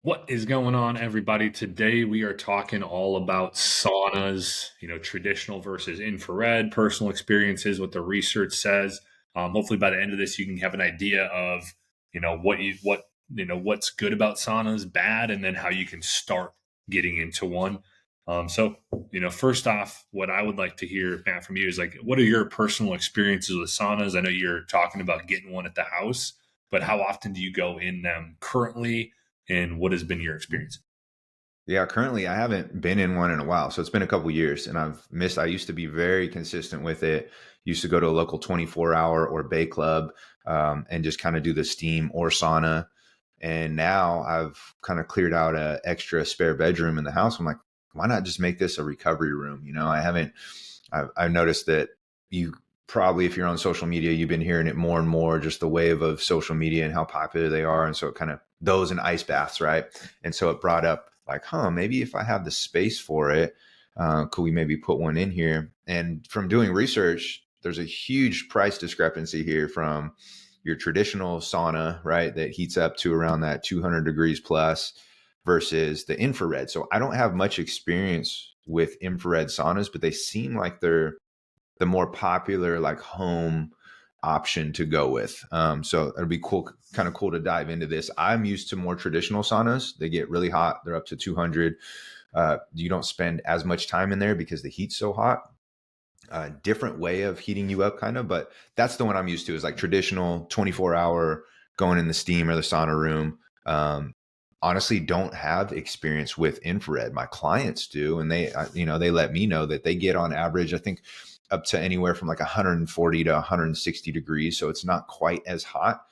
What is going on, everybody? Today we are talking all about saunas, traditional versus infrared, personal experiences, what the research says. Hopefully, by the end of this, you can have an idea of, what's good about saunas, bad, and then how you can start getting into one. First off, what I would like to hear, Matt, from you is like, what are your personal experiences with saunas? I know you're talking about getting one at the house, but how often do you go in them currently? And what has been your experience? Yeah, currently I haven't been in one in a while. So it's been a couple years and I used to be very consistent with it. Used to go to a local 24-hour or bay club and just kind of do the steam or sauna. And now I've kind of cleared out a extra spare bedroom in the house. I'm like, why not just make this a recovery room? I've noticed that you probably, if you're on social media, you've been hearing it more and more, just the wave of social media and how popular they are. And so it kind of those and ice baths, right? And so it brought up like, maybe if I have the space for it, could we maybe put one in here? And from doing research, there's a huge price discrepancy here from your traditional sauna, right, that heats up to around that 200 degrees plus versus the infrared. So I don't have much experience with infrared saunas, but they seem like they're the more popular like home option to go with. So it'll be cool, kind of cool to dive into this. I'm used to more traditional saunas. They get really hot. They're up to 200. You don't spend as much time in there because the heat's so hot. Different way of heating you up, kind of, but that's the one I'm used to is like traditional 24-hour going in the steam or the sauna room. Honestly, don't have experience with infrared. My clients do, and they let me know that they get on average, I think, up to anywhere from like 140 to 160 degrees. So it's not quite as hot,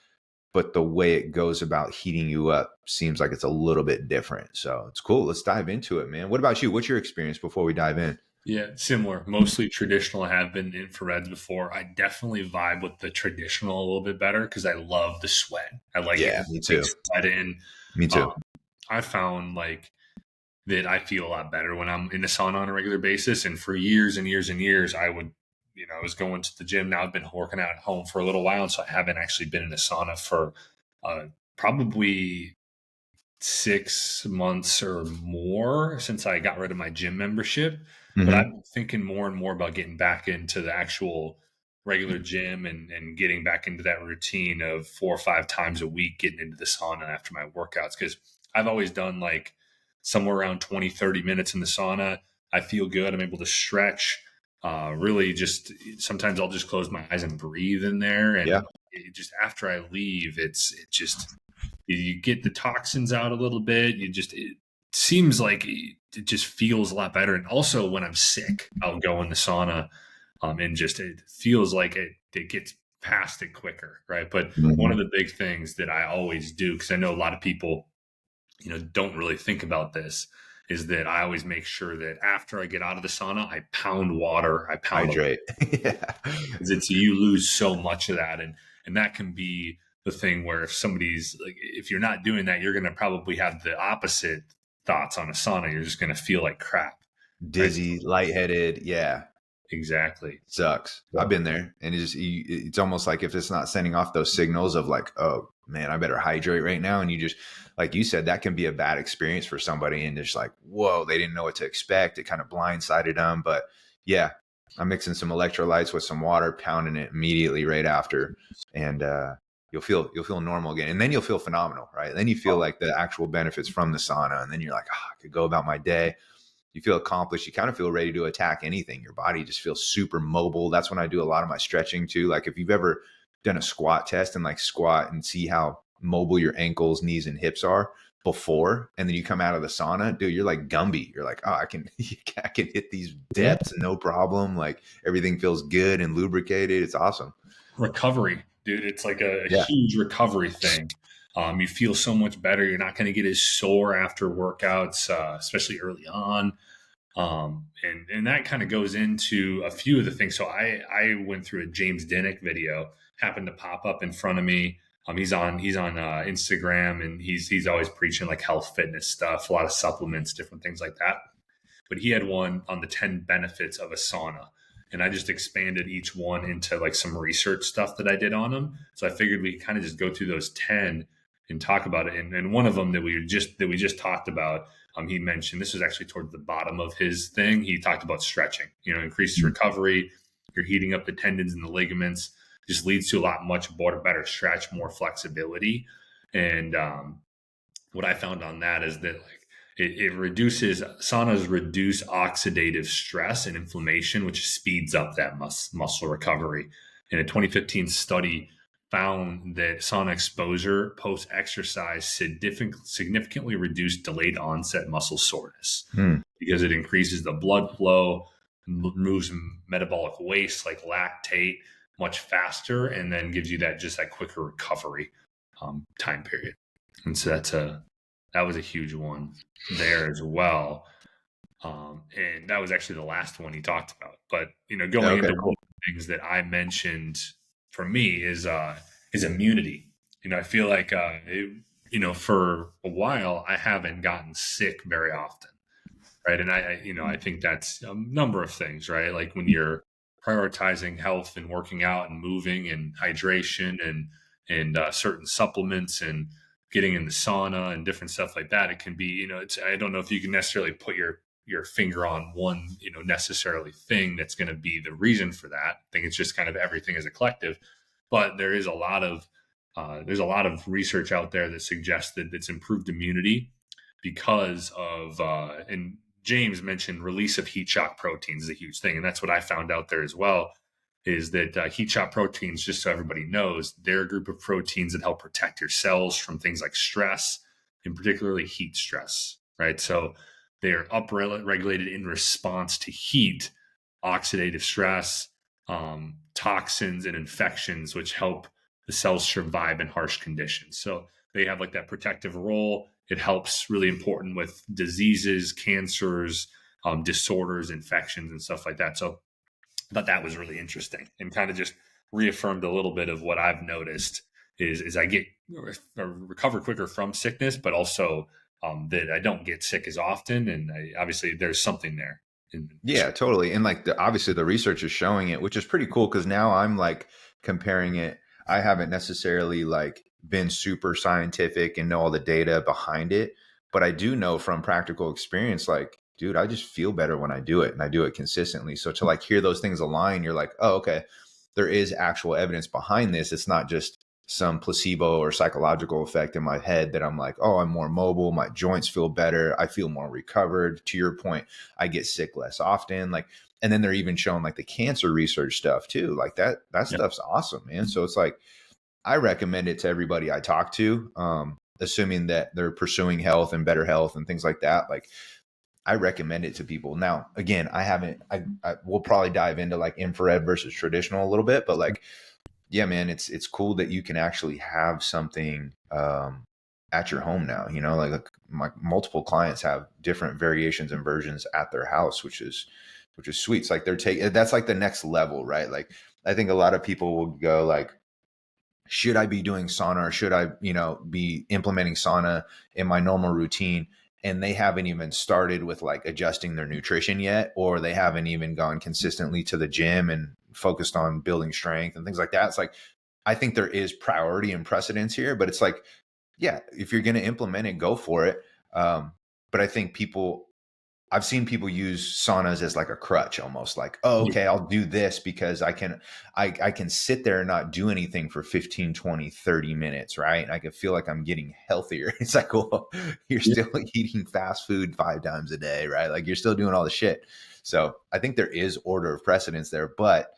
but the way it goes about heating you up seems like it's a little bit different. So it's cool. Let's dive into it, man. What about you? What's your experience before we dive in? Yeah, similar. Mostly traditional. I have been infrareds before. I definitely vibe with the traditional a little bit better because I love the sweat. I like Yeah, getting me big too. sweat in. Me Um, too. I found like that I feel a lot better when I'm in the sauna on a regular basis. And for years and years and years, I was going to the gym. Now I've been working out at home for a little while, so I haven't actually been in a sauna for uh, probably 6 months or more since I got rid of my gym membership. But I've Hmm. been thinking more and more about getting back into the actual regular gym and getting back into that routine of 4 or 5 times a week, getting into the sauna after my workouts. Cause I've always done like somewhere around 20, 30 minutes in the sauna. I feel good. I'm able to stretch. Really just sometimes I'll just close my eyes and breathe in there. Yeah. And just after I leave, it just, you get the toxins out a little bit. It seems like it just feels a lot better. And also when I'm sick, I'll go in the sauna, and just it feels like it gets past it quicker, right? But one of Hmm. the big things that I always do, because I know a lot of people, don't really think about this, is that I always make sure that after I get out of the sauna, I pound water, I pound a Hydrate. Yeah. is it's you lose so much of that, and that can be the thing where if somebody's like, if you're not doing that, you're going to probably have the opposite thoughts on a sauna. You're just going to feel like crap, right? Dizzy, lightheaded. Yeah. Exactly. Sucks. I've So been there. And it's almost like if it's not sending off those signals of like, oh man, I better hydrate right now. And you just, like you said, that can be a bad experience for somebody. And just like, whoa, they didn't know what to expect. It kind of blindsided them. But yeah, I'm mixing some electrolytes with some water, pounding it immediately right after. And, you'll feel normal again. And then you'll feel phenomenal, right? Then you feel like the actual benefits from the sauna. And then you're like, I could go about my day. You feel accomplished. You kind of feel ready to attack anything. Your body just feels super mobile. That's when I do a lot of my stretching too. Like if you've ever done a squat test and like squat and see how mobile your ankles, knees, and hips are before, and then you come out of the sauna, dude, you're like Gumby. You're like, oh, I can, I can hit these yeah, depths no problem. Like everything feels good and lubricated. It's awesome. recovery, dude. It's like a Yeah. huge recovery thing. You feel so much better. You're not going to get as sore after workouts, especially early on. And that kind of goes into a few of the things. So I went through a James Dinnick video, happened to pop up in front of me. He's on Instagram, and he's always preaching like health fitness stuff, a lot of supplements, different things like that. But he had one on the 10 benefits of a sauna. And I just expanded each one into like some research stuff that I did on them. So I figured we kind of just go through those 10 and talk about it. And one of them that we just talked about, he mentioned, this was actually towards the bottom of his thing. He talked about stretching, increased recovery. You're heating up the tendons and the ligaments, just leads to a lot much better stretch, more flexibility. And what I found on that is that it reduces, saunas reduce oxidative stress and inflammation, which speeds up that muscle recovery. In a 2015 study, found that sauna exposure post exercise significantly reduced delayed onset muscle soreness because it increases the blood flow, removes metabolic waste like lactate much faster, and then gives you that quicker recovery time period. And so that was a huge one there as well. And that was actually the last one he talked about. But going Okay, into cool. one of the things that I mentioned for me is immunity. I feel like for a while I haven't gotten sick very often, right? And I think that's a number of things, right? Like when you're prioritizing health and working out and moving and hydration and certain supplements and getting in the sauna and different stuff like that, it can be, I don't know if you can necessarily put your finger on one, necessarily thing that's going to be the reason for that. I think it's just kind of everything as a collective, but there's a lot of research out there that suggests that it's improved immunity because of and James mentioned release of heat shock proteins is a huge thing, and that's what I found out there as well. Is that heat shock proteins? Just so everybody knows, they're a group of proteins that help protect your cells from things like stress, and particularly heat stress. Right, so they are upregulated in response to heat, oxidative stress, toxins, and infections, which help the cells survive in harsh conditions. So they have like that protective role. It helps really important with diseases, cancers, disorders, infections, and stuff like that. So I thought that was really interesting and kind of just reaffirmed a little bit of what I've noticed is I get recover quicker from sickness, but also that I don't get sick as often. And obviously there's something there. Yeah, totally. And like obviously the research is showing it, which is pretty cool because now I'm like comparing it. I haven't necessarily like been super scientific and know all the data behind it, but I do know from practical experience, like, dude, I just feel better when I do it and I do it consistently. So to like hear those things align, you're like, oh, okay, there is actual evidence behind this. It's not just some placebo or psychological effect in my head that I'm like, oh, I'm more mobile. My joints feel better. I feel more recovered. To your point, I get sick less often. Like, and then they're even showing like the cancer research stuff too. Like that Yeah. stuff's awesome, man. So it's like, I recommend it to everybody I talk to, assuming that they're pursuing health and better health and things like that. Like, I recommend it to people. Now, again, I will probably dive into like infrared versus traditional a little bit, but like, yeah, man, it's cool that you can actually have something at your home now. Like my multiple clients have different variations and versions at their house, which is sweet. It's like they're taking that's like the next level, right? Like I think a lot of people will go like, should I be doing sauna or should I, be implementing sauna in my normal routine? And they haven't even started with like adjusting their nutrition yet, or they haven't even gone consistently to the gym and focused on building strength and things like that. It's like, I think there is priority and precedence here, but it's like, yeah, if you're going to implement it, go for it. But I think I've seen people use saunas as like a crutch, almost like, oh, Yeah. okay, I'll do this because I can sit there and not do anything for 15, 20, 30 minutes, right? And I can feel like I'm getting healthier. It's like, well, you're Yeah. still eating fast food 5 times a day, right? Like you're still doing all the shit. So I think there is order of precedence there, but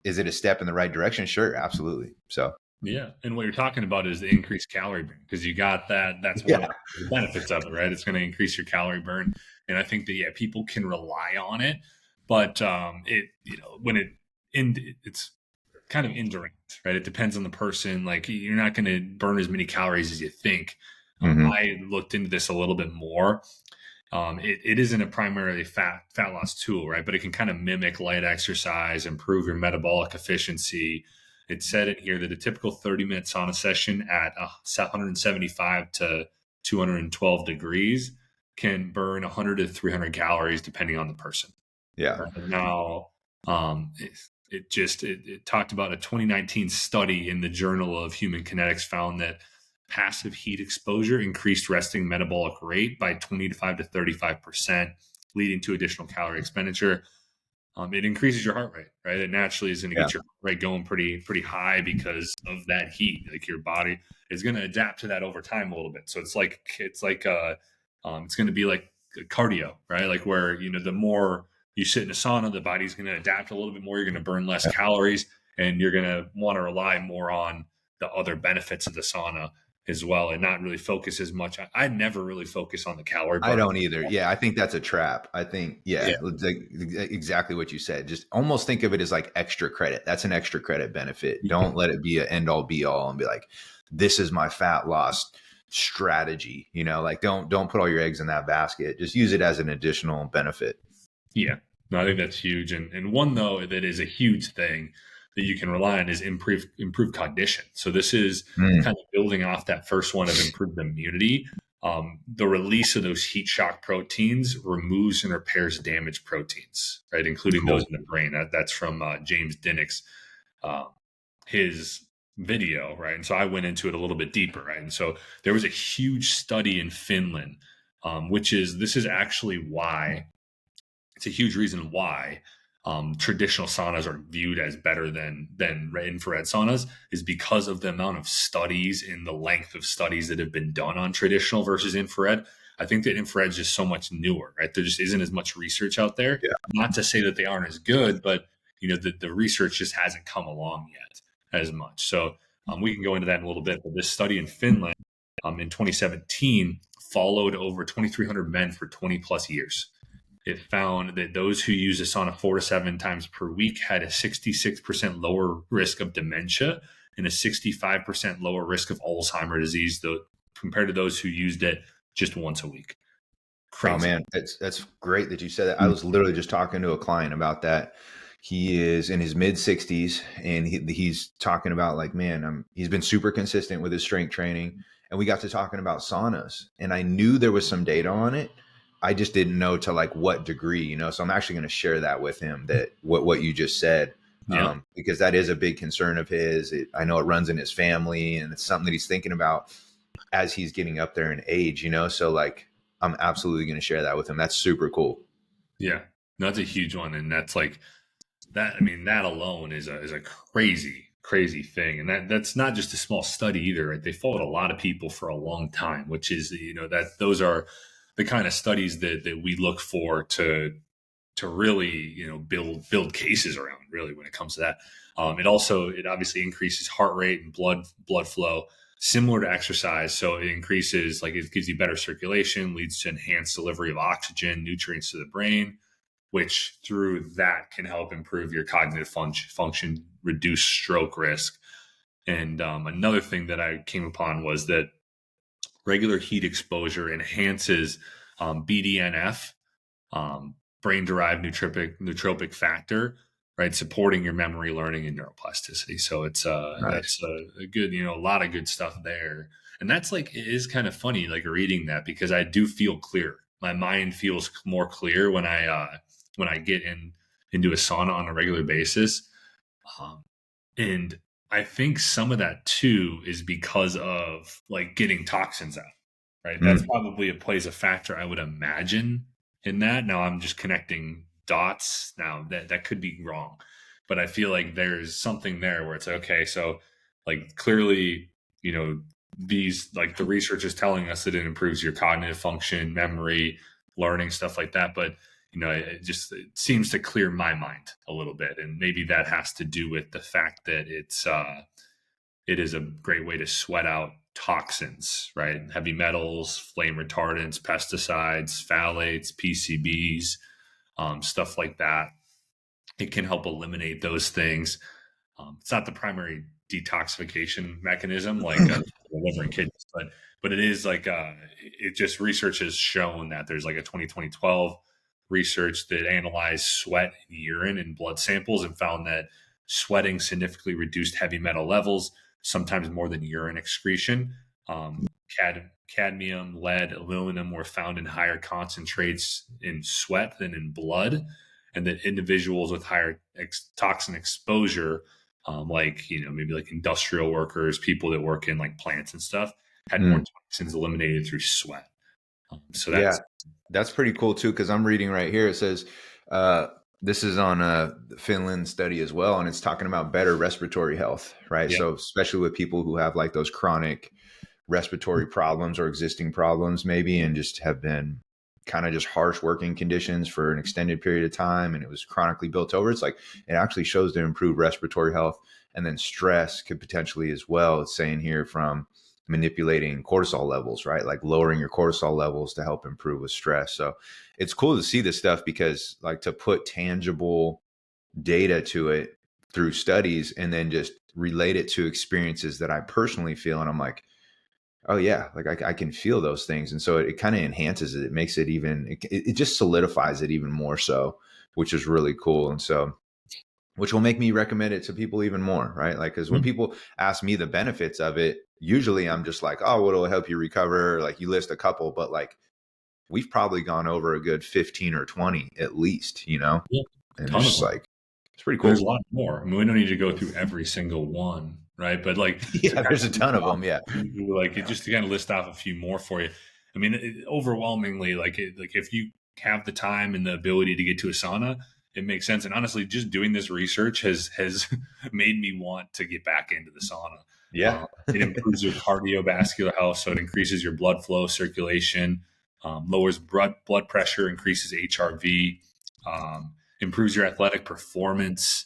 is it a step in the right direction? Sure, absolutely. So Yeah. And what you're talking about is the increased calorie burn because you got that. That's one yeah, of the benefits of it, right? It's going to increase your calorie burn. And I think that, yeah, people can rely on it, but when it's kind of indirect, right? It depends on the person. Like you're not going to burn as many calories as you think. hmm I looked into this a little bit more. It isn't a primarily fat loss tool, right? But it can kind of mimic light exercise, improve your metabolic efficiency. It said in here that a typical 30-minute sauna session at 175 to 212 degrees can burn 100 to 300 calories depending on the person. yeah, Right? Now, um, it talked about a 2019 study in the Journal of Human Kinetics found that passive heat exposure increased resting metabolic rate by 25 to 35%, leading to additional calorie expenditure. It increases your heart rate, right? It naturally is going to Yeah. get your heart rate going pretty high because of that heat. Like your body is going to adapt to that over time a little bit. So it's going to be like cardio, right? Like where the more you sit in a sauna, the body's going to adapt a little bit more. You're going to burn less calories, and you're going to want to rely more on the other benefits of the sauna as well, and not really focus as much. I never really focus on the calorie I burn. don't either. Yeah, I think that's a trap. I think, Yeah. exactly what you said. Just almost think of it as like extra credit. That's an extra credit benefit. Don't let it be an end all be all and be like, this is my fat loss strategy. Like don't put all your eggs in that basket. Just use it as an additional benefit. Yeah, no, I think that's huge. And one though that is a huge thing that you can rely on is improved cognition. So this is Mm, kind of building off that first one of improved immunity. The release of those heat shock proteins removes and repairs damaged proteins, right, including those cool. in the brain. That's from James Dinnick's uh, his video, right? And so I went into it a little bit deeper, right? And so there was a huge study in Finland, this is actually why it's a huge reason why traditional saunas are viewed as better than infrared saunas is because of the amount of studies and the length of studies that have been done on traditional versus infrared. I think that infrared is just so much newer, right? There just isn't as much research out there. Yeah. Not to say that they aren't as good, but the research just hasn't come along yet as much. So we can go into that in a little bit. But this study in Finland in 2017 followed over 2,300 men for 20 plus years. It found that those who use a sauna 4 to 7 times per week had a 66% lower risk of dementia and a 65% lower risk of Alzheimer's disease, though, compared to those who used it just once a week. Oh Crazy. man, that's great that you said that. I was literally just talking to a client about that. He is in his mid 60s and he's talking about like, man, he's been super consistent with his strength training. And we got to talking about saunas and I knew there was some data on it. I just didn't know to like what degree, so I'm actually going to share that with him, that what you just said, Yeah. because that is a big concern of his. I know it runs in his family and it's something that he's thinking about as he's getting up there in age, so like, I'm absolutely going to share that with him. That's super cool. Yeah. No, that's a huge one. And that's like that. I mean, that alone is a crazy, crazy thing. And that's not just a small study either, right? They followed a lot of people for a long time, which is, that those are the kind of studies that we look for to really build cases around, really, when it comes to that. It obviously increases heart rate and blood flow similar to exercise. So it increases, like, it gives you better circulation, leads to enhanced delivery of oxygen, nutrients to the brain, which through that can help improve your cognitive function, reduce stroke risk. And another thing that I came upon was that regular heat exposure enhances BDNF, brain-derived neurotropic factor, right, supporting your memory, learning, and neuroplasticity. So it's Nice. that's a good, a lot of good stuff there. And that's like, it is kind of funny, like reading that, because I do feel clear. My mind feels more clear when I get into a sauna on a regular basis, and I think some of that too is because of like getting toxins out, right? That's Mm. probably plays a factor, I would imagine, in that. Now I'm just connecting dots. Now that could be wrong, but I feel like there's something there where it's okay. So like clearly, these, like, the research is telling us that it improves your cognitive function, memory, learning, stuff like that. But it seems to clear my mind a little bit, and maybe that has to do with the fact that it is a great way to sweat out toxins, right? Heavy metals, flame retardants, pesticides, phthalates, PCBs, stuff like that. It can help eliminate those things. It's not the primary detoxification mechanism like the liver and kidneys, but it is like it just, research has shown that there's like a 2012 research that analyzed sweat, urine, and blood samples and found that sweating significantly reduced heavy metal levels, sometimes more than urine excretion. Um, Cadmium, lead, aluminum were found in higher concentrates in sweat than in blood, and that individuals with higher toxin exposure, like maybe like industrial workers, people that work in like plants and stuff, had more Mm. toxins eliminated through sweat. So Yeah, that's that's pretty cool too. Because I'm reading right here. It says uh, this is on a Finland study as well, and it's talking about better respiratory health, right? yeah, So especially with people who have like those chronic respiratory problems or existing problems, maybe, and just have been kind of just harsh working conditions for an extended period of time, and it was chronically built over. It's like it actually shows to improve respiratory health, and then stress could potentially as well. It's saying here from manipulating cortisol levels, right? Like lowering your cortisol levels to help improve with stress. So it's cool to see this stuff because like to put tangible data to it through studies and then just relate it to experiences that I personally feel. And I'm like, oh yeah, like I can feel those things. And so it kind of enhances it. It makes it even, it just solidifies it even more so, which is really cool. And so which will make me recommend it to people even more, right? Like, because when Mhm. people ask me the benefits of it, usually I'm just like, oh, what'll help you recover? Like, you list a couple, but like, we've probably gone over a good 15 or 20 at least, you know? Yeah, a And it's ton of just them. like, it's pretty And there's a cool. lot more. I mean, we don't need to go through every single one, right? But like to Yeah, kind there's of a list ton of off, them. Yeah. like just to kind of list off a few more for you. I mean, overwhelmingly, like if you have the time and the ability to get to a sauna, it makes sense. And honestly, just doing this research has made me want to get back into the sauna. Yeah. It improves your cardiovascular health, so it increases your blood flow, circulation, lowers blood pressure, increases HRV, improves your athletic performance.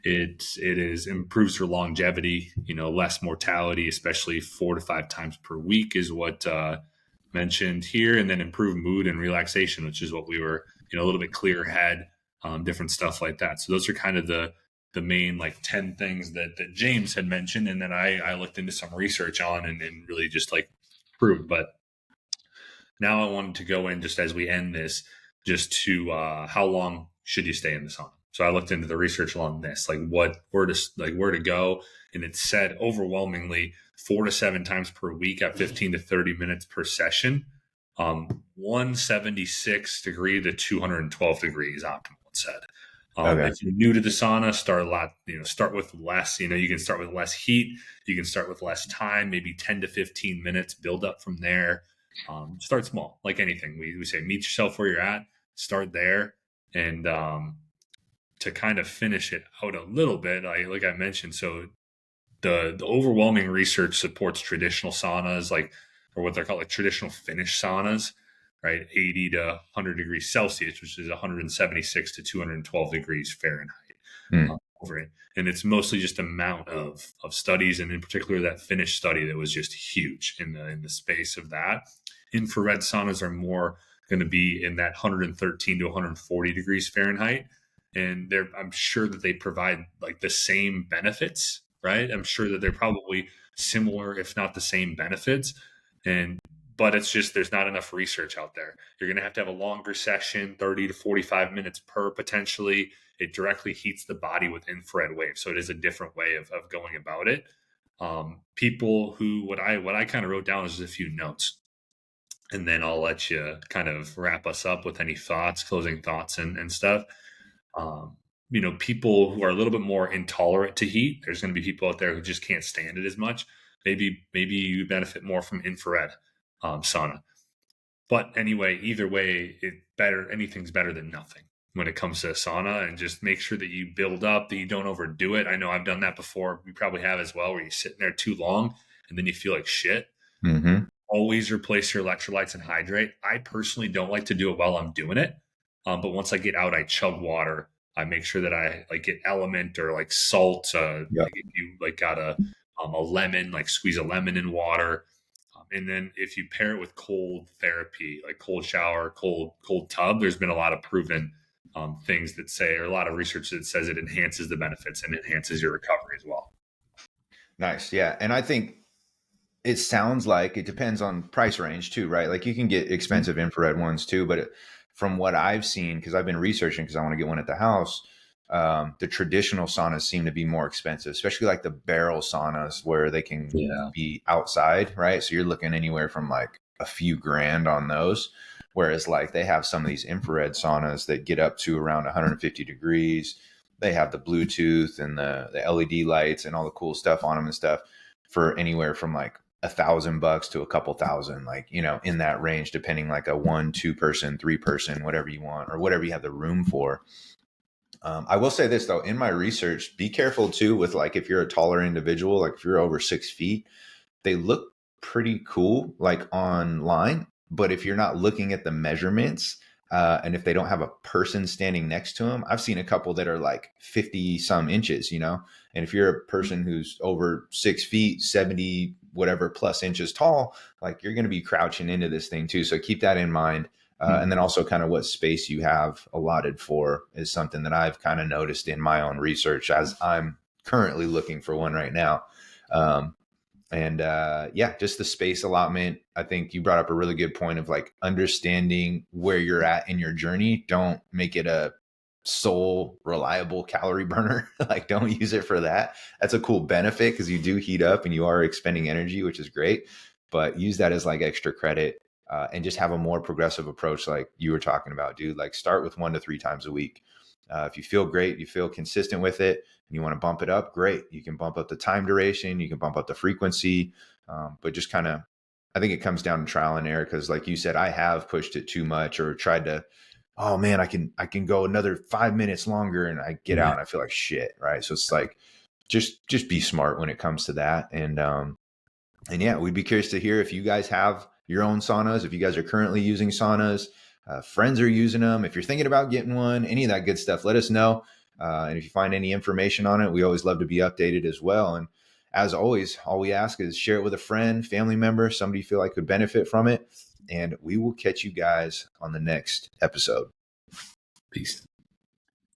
It is improves your longevity. You know, less mortality, especially 4 to 5 times per week, is what mentioned here, and then improve mood and relaxation, which is what we were, a little bit clear head, different stuff like that. So those are kind of the main like 10 things that James had mentioned, and then I looked into some research on and really just like proved. But now I wanted to go in just as we end this, just to how long should you stay in the sauna? So I looked into the research along this, like where to go, and it said overwhelmingly 4 to 7 times per week at 15 to 30 minutes per session. 176 degree to 212 degrees optimal. It said. Okay. If you're new to the sauna, start with less. You can start with less heat. You can start with less time, maybe 10 to 15 minutes. Build up from there. Start small, like anything. We say meet yourself where you're at, start there, and to kind of finish it out a little bit, like I mentioned. So the overwhelming research supports traditional saunas, like or what they're called like traditional Finnish saunas, right? 80 to 100 degrees Celsius, which is 176 to 212 degrees Fahrenheit. Hmm. Over it. And it's mostly just amount of studies, and in particular that Finnish study that was just huge in the space of that. Infrared saunas are more going to be in that 113 to 140 degrees Fahrenheit, and I'm sure that they provide like the same benefits, right? I'm sure that they're probably similar, if not the same benefits, and but it's just there's not enough research out there. You're going to have a longer session, 30 to 45 minutes per potentially. It directly heats the body with infrared waves, so it is a different way of going about it. People who what I kind of wrote down is just a few notes, and then I'll let you kind of wrap us up with any thoughts, closing thoughts, and stuff. Um, People who are a little bit more intolerant to heat. There's going to be people out there who just can't stand it as much. Maybe you benefit more from infrared sauna. But anyway, either way, anything's better than nothing when it comes to a sauna, and just make sure that you build up, that you don't overdo it. I know I've done that before. You probably have as well, where you're sitting there too long and then you feel like shit. Mm-hmm. Always replace your electrolytes and hydrate. I personally don't like to do it while I'm doing it. But once I get out, I chug water. I make sure that I like get element or like salt. Yep. Like if you like got a lemon, like squeeze a lemon in water. And then if you pair it with cold therapy, like cold shower, cold tub, there's been a lot of proven things that say, or a lot of research that says it enhances the benefits and enhances your recovery as well. Nice. Yeah. And I think it sounds like it depends on price range too, right? Like you can get expensive infrared ones too, but from what I've seen, because I've been researching because I want to get one at the house, the traditional saunas seem to be more expensive, especially like the barrel saunas where they can Yeah. be outside, right? So you're looking anywhere from like a few grand on those. Whereas like they have some of these infrared saunas that get up to around 150 degrees. They have the Bluetooth and the LED lights and all the cool stuff on them and stuff for anywhere from like $1,000 to a couple thousand, like, you know, in that range, depending, like a 1, 2 person, 3 person, whatever you want, or whatever you have the room for. I will say this though, in my research, be careful too with, like, if you're a taller individual, like if you're over 6 feet, they look pretty cool like online, but if you're not looking at the measurements, and if they don't have a person standing next to them, I've seen a couple that are like 50 some inches, you know, and if you're a person who's over 6 feet, 70 whatever plus inches tall, like you're going to be crouching into this thing too. So keep that in mind. And then also kind of what space you have allotted for is something that I've kind of noticed in my own research as I'm currently looking for one right now. And yeah, just the space allotment. I think you brought up a really good point of like understanding where you're at in your journey. Don't make it a sole reliable calorie burner. Like, don't use it for that. That's a cool benefit because you do heat up and you are expending energy, which is great. But use that as like extra credit, and just have a more progressive approach, like you were talking about, dude. Like, start with 1 to 3 times a week. If you feel great, you feel consistent with it, and you want to bump it up, great. You can bump up the time duration, you can bump up the frequency, but just kind of, I think it comes down to trial and error. Because, like you said, I have pushed it too much or tried to, oh man, I can go another 5 minutes longer, and I get out and I feel like shit, right? So it's like, just be smart when it comes to that. And yeah, we'd be curious to hear if you guys have your own saunas, if you guys are currently using saunas, friends are using them. If you're thinking about getting one, any of that good stuff, let us know. And if you find any information on it, we always love to be updated as well. And as always, all we ask is share it with a friend, family member, somebody you feel like could benefit from it. And we will catch you guys on the next episode. Peace.